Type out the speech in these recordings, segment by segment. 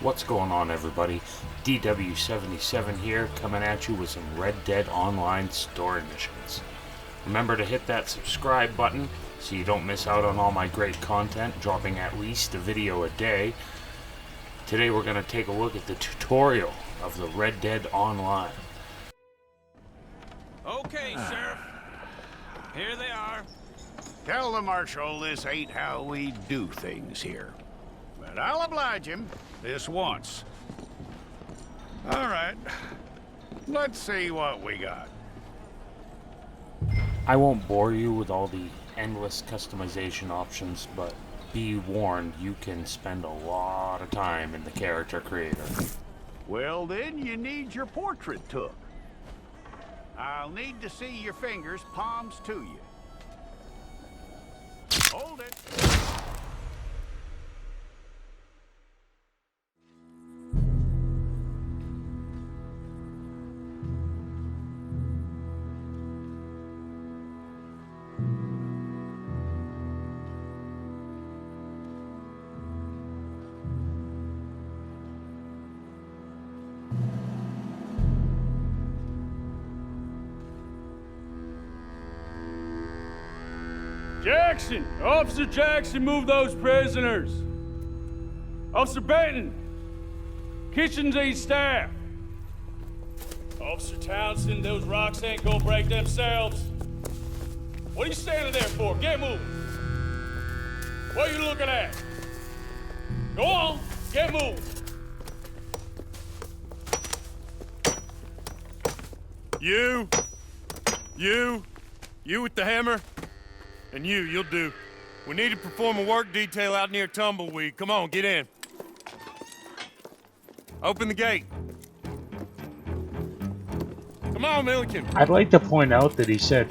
What's going on, everybody? DW77 here, coming at you with some Red Dead Online story missions. Remember to hit that subscribe button so you don't miss out on all my great content, dropping at least a video a day. Today we're going to take a look at the tutorial of the Red Dead Online. Okay, Sheriff. Here they are. Tell the Marshal this ain't how we do things here. But I'll oblige him this once. All right. Let's see what we got. I won't bore you with all the endless customization options, but be warned, you can spend a lot of time in the character creator. Well, then you need your portrait took. I'll need to see your fingers, palms to you. Hold it. Jackson! Officer Jackson, move those prisoners! Officer Benton! Kitchens aid staff! Officer Townsend, those rocks ain't gonna break themselves. What are you standing there for? Get moving! What are you looking at? Go on, get moving! You with the hammer? And you'll do. We need to perform a work detail out near Tumbleweed. Come on, get in. Open the gate. Come on, Milliken. I'd like to point out that he said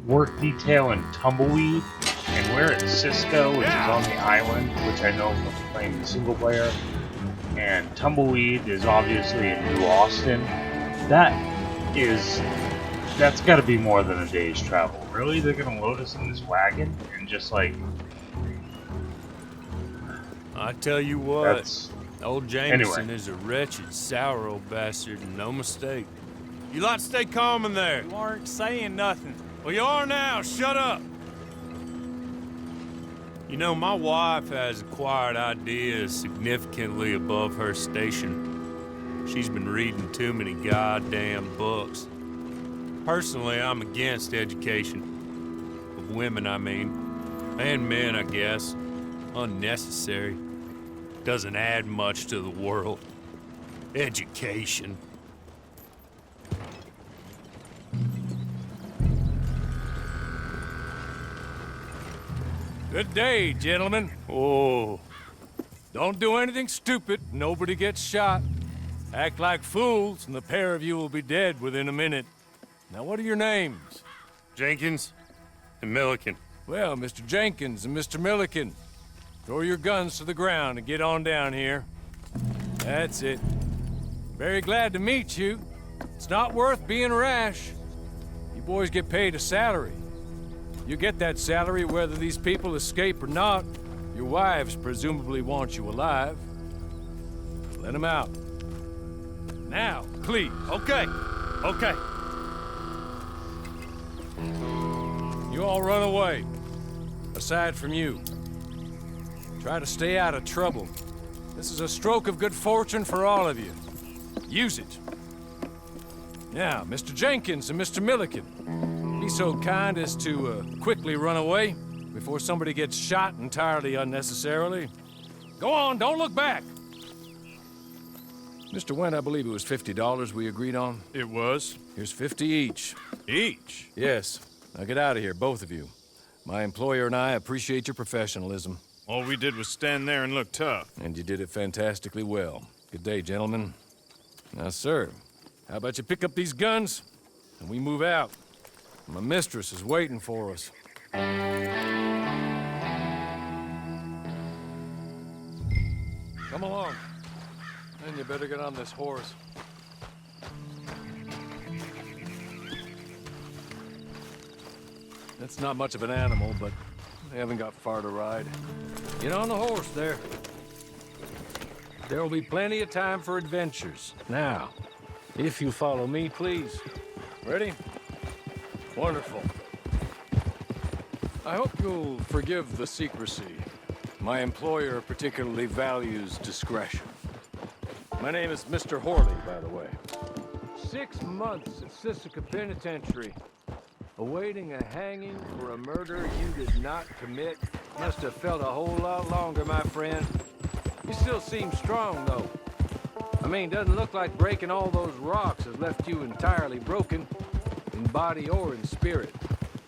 work detail in Tumbleweed, and we're at Siska, which is on the island, which I know from playing the single player. And Tumbleweed is obviously in New Austin. That's got to be more than a day's travel. Really? They're gonna load us in this wagon and just like... I tell you what, old Jameson Anyway. is a wretched, sour old bastard, and no mistake. You lot stay calm in there. You aren't saying nothing. Well, you are now. Shut up. You know, my wife has acquired ideas significantly above her station. She's been reading too many goddamn books. Personally, I'm against education. Of women, I mean. And men, I guess. Unnecessary. Doesn't add much to the world. Education. Good day, gentlemen. Oh. Don't do anything stupid, nobody gets shot. Act like fools, and the pair of you will be dead within a minute. Now, what are your names? Jenkins and Milliken. Well, Mr. Jenkins and Mr. Milliken, throw your guns to the ground and get on down here. That's it. Very glad to meet you. It's not worth being rash. You boys get paid a salary. You get that salary whether these people escape or not. Your wives presumably want you alive. Let them out. Now, please. Okay. You all run away. Aside from you. Try to stay out of trouble. This is a stroke of good fortune for all of you. Use it. Now, Mr. Jenkins and Mr. Milliken, be so kind as to quickly run away before somebody gets shot entirely unnecessarily. Go on, don't look back. Mr. Wendt, I believe it was $50 we agreed on. It was. Here's 50 each. Each? Yes. Now get out of here, both of you. My employer and I appreciate your professionalism. All we did was stand there and look tough. And you did it fantastically well. Good day, gentlemen. Now, sir, how about you pick up these guns and we move out? My mistress is waiting for us. Come along. Then you better get on this horse. It's not much of an animal, but they haven't got far to ride. Get on the horse there. there will be plenty of time for adventures. Now, if you follow me, please. Ready? Wonderful. I hope you'll forgive the secrecy. My employer particularly values discretion. My name is Mr. Horley, by the way. 6 months at Siska Penitentiary, awaiting a hanging for a murder you did not commit. Must have felt a whole lot longer, my friend. You still seem strong, though. I mean, doesn't look like breaking all those rocks has left you entirely broken, in body or in spirit.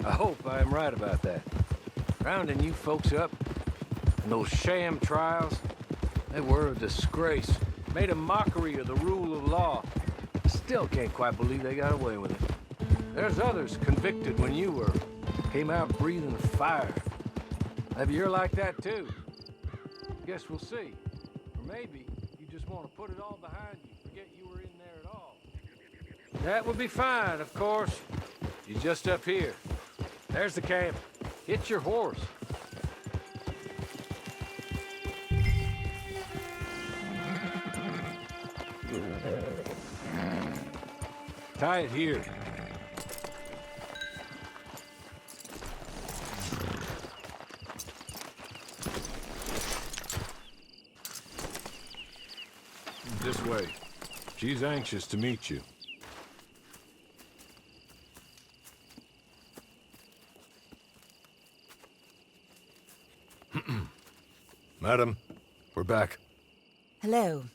I hope I am right about that. Rounding you folks up, and those sham trials, they were a disgrace. Made a mockery of the rule of law. Still can't quite believe they got away with it. There's others convicted when you were. Came out breathing fire. Maybe you're like that too. Guess we'll see. Or maybe you just want to put it all behind you, forget you were in there at all. That would be fine, of course. You're just up here. There's the camp. Hit your horse. Tie it here. This way. She's anxious to meet you. Madam, we're back. Hello.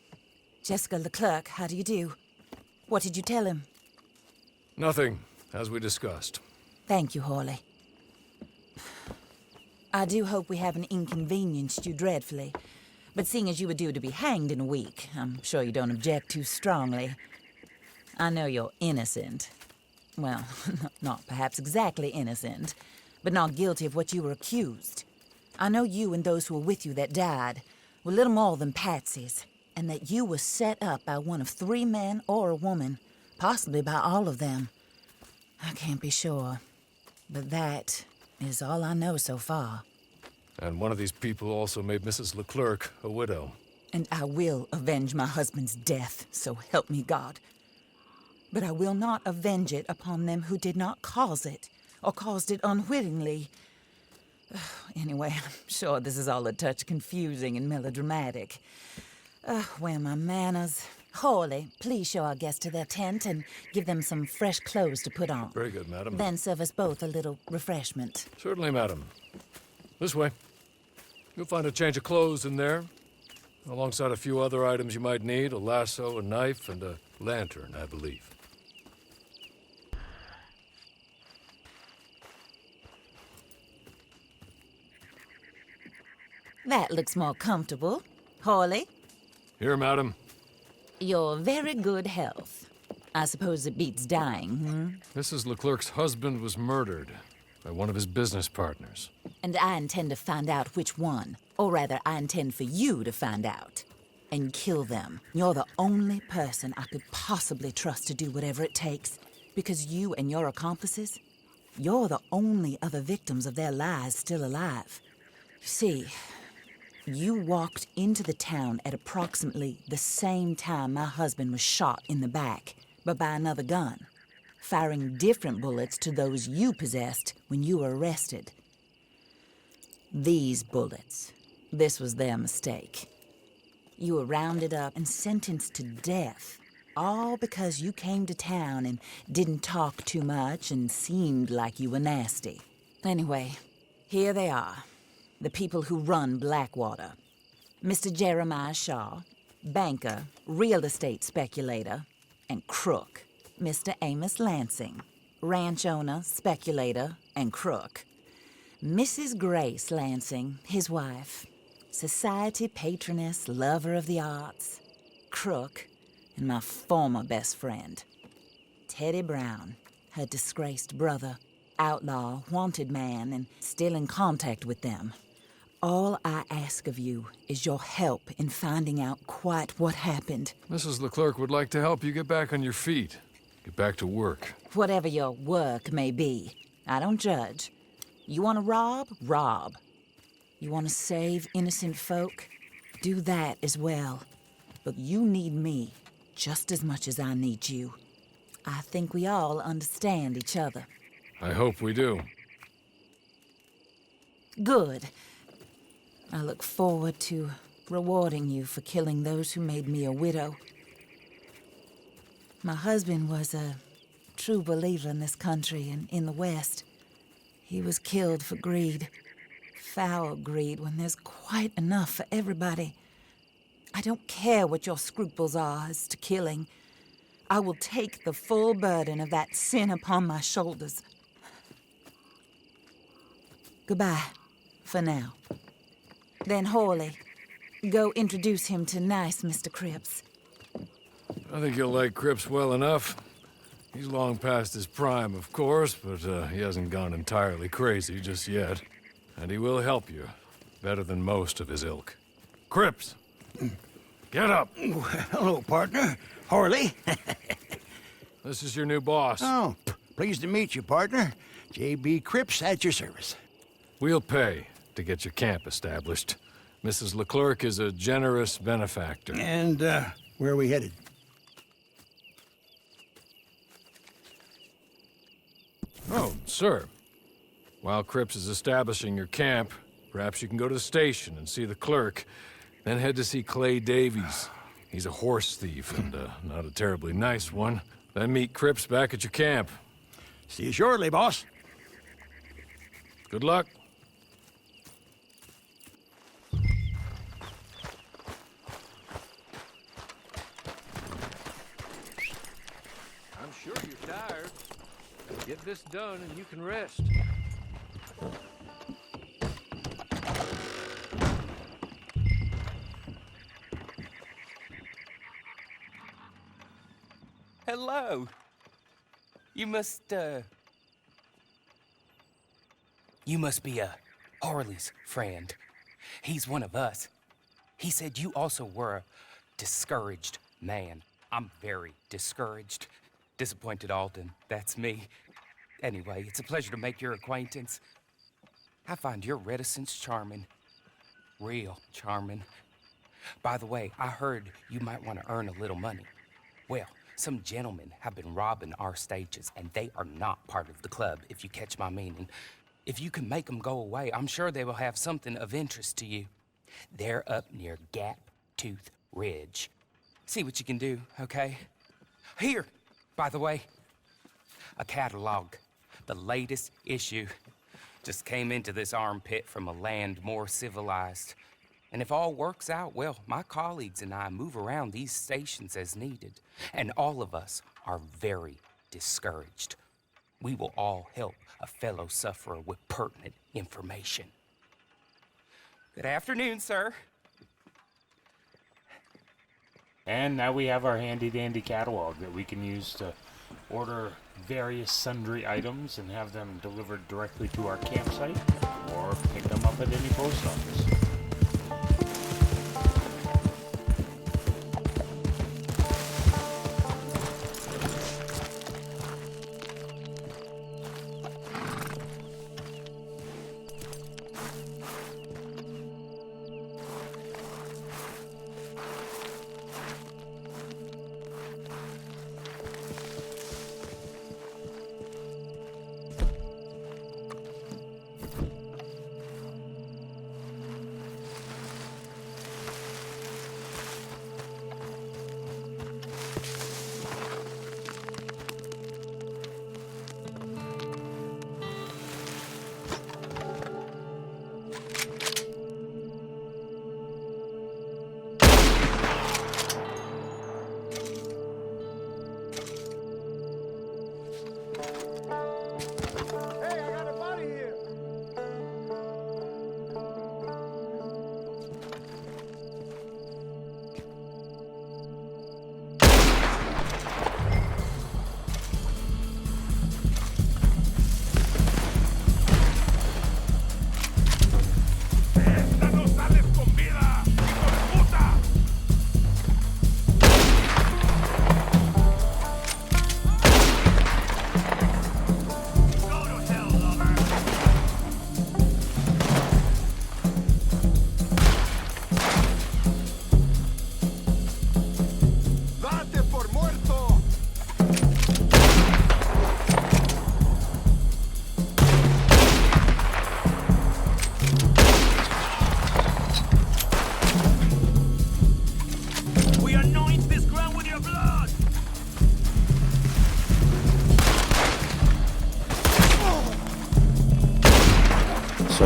Jessica Leclerc, how do you do? What did you tell him? Nothing, as we discussed. Thank you, Hawley. I do hope we haven't inconvenienced you dreadfully. But seeing as you were due to be hanged in a week, I'm sure you don't object too strongly. I know you're innocent. Well, not perhaps exactly innocent, but not guilty of what you were accused. I know you and those who were with you that died were little more than patsies, and that you were set up by one of 3 men or a woman, possibly by all of them. I can't be sure, but that is all I know so far. And one of these people also made Mrs. Leclerc a widow. And I will avenge my husband's death, so help me God. But I will not avenge it upon them who did not cause it, or caused it unwittingly. Anyway, I'm sure this is all a touch confusing and melodramatic. Where are my manners? Hawley, please show our guests to their tent and give them some fresh clothes to put on. Very good, madam. Then serve us both a little refreshment. Certainly, madam. This way. You'll find a change of clothes in there, alongside a few other items you might need, a lasso, a knife, and a lantern, I believe. That looks more comfortable. Hawley, Here, madam. your very good health. I suppose it beats dying, Mrs. Leclerc's husband was murdered by one of his business partners. And I intend to find out which one. Or rather, I intend for you to find out. And kill them. You're the only person I could possibly trust to do whatever it takes. Because you and your accomplices, you're the only other victims of their lies still alive. You see, you walked into the town at approximately the same time my husband was shot in the back, but by another gun, firing different bullets to those you possessed when you were arrested. These bullets, this was their mistake. You were rounded up and sentenced to death, all because you came to town and didn't talk too much and seemed like you were nasty. Anyway, here they are. The people who run Blackwater. Mr. Jeremiah Shaw, banker, real estate speculator, and crook. Mr. Amos Lansing, ranch owner, speculator, and crook. Mrs. Grace Lansing, his wife, society patroness, lover of the arts, crook, and my former best friend. Teddy Brown, her disgraced brother, outlaw, wanted man, and still in contact with them. All I ask of you is your help in finding out quite what happened. Mrs. Leclerc would like to help you get back on your feet. Get back to work. Whatever your work may be, I don't judge. You want to rob? Rob. You want to save innocent folk? Do that as well. but you need me just as much as I need you. I think we all understand each other. I hope we do. Good. I look forward to rewarding you for killing those who made me a widow. My husband was a true believer in this country and in the West. He was killed for greed. Foul greed when there's quite enough for everybody. I don't care what your scruples are as to killing. I will take the full burden of that sin upon my shoulders. Goodbye, for now. Then Hawley, go introduce him to nice Mr. Cripps. I think you'll like Cripps well enough. He's long past his prime, of course, but he hasn't gone entirely crazy just yet. And he will help you, better than most of his ilk. Cripps! Get up! Hello, partner. Harley. This is your new boss. Oh, pleased to meet you, partner. J.B. Cripps at your service. We'll pay to get your camp established. Mrs. Leclerc is a generous benefactor. And, where are we headed? Oh, sir. While Cripps is establishing your camp, perhaps you can go to the station and see the clerk, then head to see Clay Davies. He's a horse thief, and not a terribly nice one. Then meet Cripps back at your camp. See you shortly, boss. Good luck. I'm sure you're tired. Get this done and you can rest. Hello. You must be Harley's friend. He's one of us. He said you also were a discouraged man. I'm very discouraged. Disappointed Alden, that's me. Anyway, it's a pleasure to make your acquaintance. I find your reticence charming. Real charming. By the way, I heard you might want to earn a little money. Well, some gentlemen have been robbing our stages, and they are not part of the club, if you catch my meaning. If you can make them go away, I'm sure they will have something of interest to you. They're up near Gap Tooth Ridge. See what you can do, okay? Here, by the way, a catalog. The latest issue. Just came into this armpit from a land more civilized. And if all works out, well, my colleagues and I move around these stations as needed. And all of us are very discouraged. We will all help a fellow sufferer with pertinent information. Good afternoon, sir. And now we have our handy-dandy catalog that we can use to order various sundry items and have them delivered directly to our campsite, or pick them up at any post office.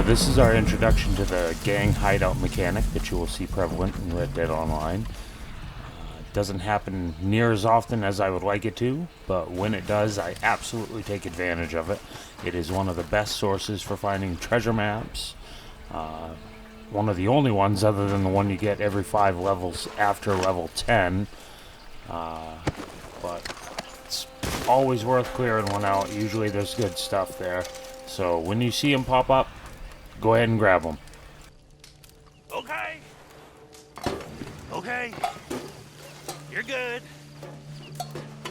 So this is our introduction to the gang hideout mechanic that you will see prevalent in Red Dead Online. It doesn't happen near as often as I would like it to, but when it does, I absolutely take advantage of it. It is one of the best sources for finding treasure maps. One of the only ones other than the one you get every 5 levels after level 10. But it's always worth clearing one out. Usually there's good stuff there. So when you see them pop up, go ahead and grab them. Okay. Okay. You're good.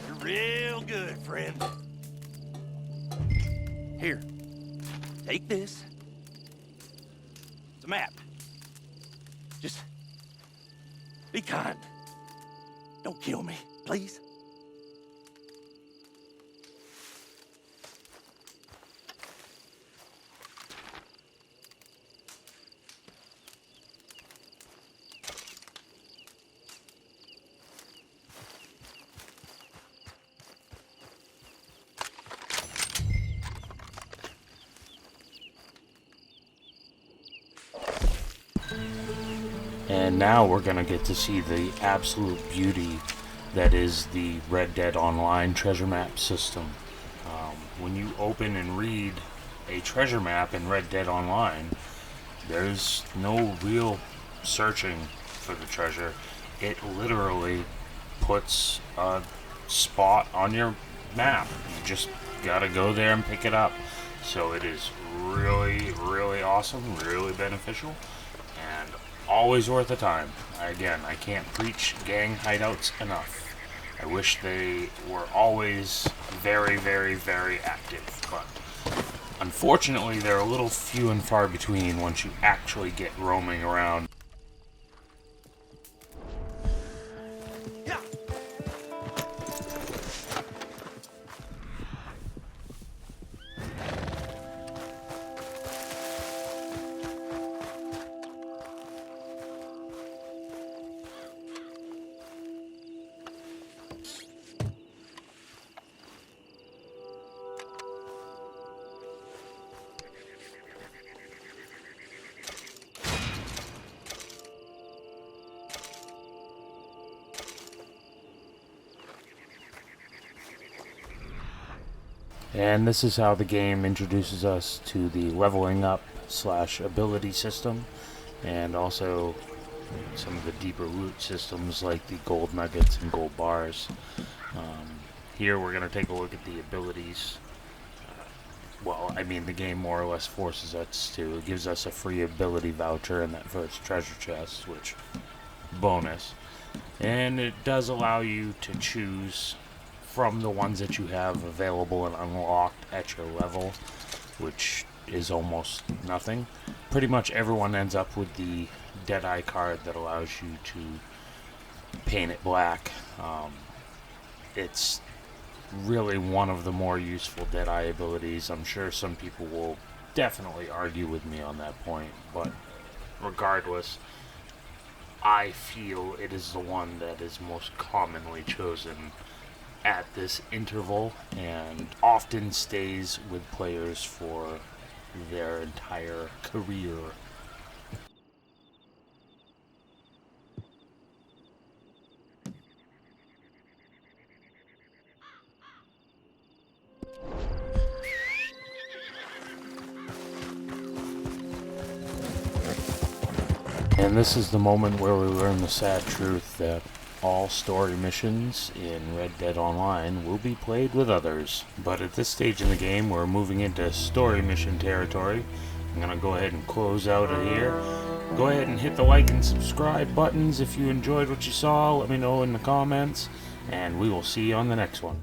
You're real good, friend. Here. Take this. It's a map. Just be kind. Don't kill me, please. And now we're going to get to see the absolute beauty that is the Red Dead Online treasure map system. When you open and read a treasure map in Red Dead Online, there's no real searching for the treasure. It literally puts a spot on your map. You just gotta go there and pick it up. So it is really, really awesome, really beneficial, and always worth the time. Again, I can't preach gang hideouts enough. I wish they were always very, very, very active, but unfortunately they're a little few and far between once you actually get roaming around. And this is how the game introduces us to the leveling up / ability system, and also some of the deeper loot systems like the gold nuggets and gold bars. Here we're going to take a look at the abilities. Well, I mean, the game more or less forces us to. It gives us a free ability voucher in that first treasure chest, which bonus. And it does allow you to choose from the ones that you have available and unlocked at your level, which is almost nothing. Pretty much everyone ends up with the Deadeye card that allows you to paint it black. It's really one of the more useful Deadeye abilities. I'm sure some people will definitely argue with me on that point, but regardless, I feel it is the one that is most commonly chosen at this interval and often stays with players for their entire career. And this is the moment where we learn the sad truth that all story missions in Red Dead Online will be played with others. But at this stage in the game, we're moving into story mission territory. I'm going to go ahead and close out of here. Go ahead and hit the like and subscribe buttons if you enjoyed what you saw. Let me know in the comments, and we will see you on the next one.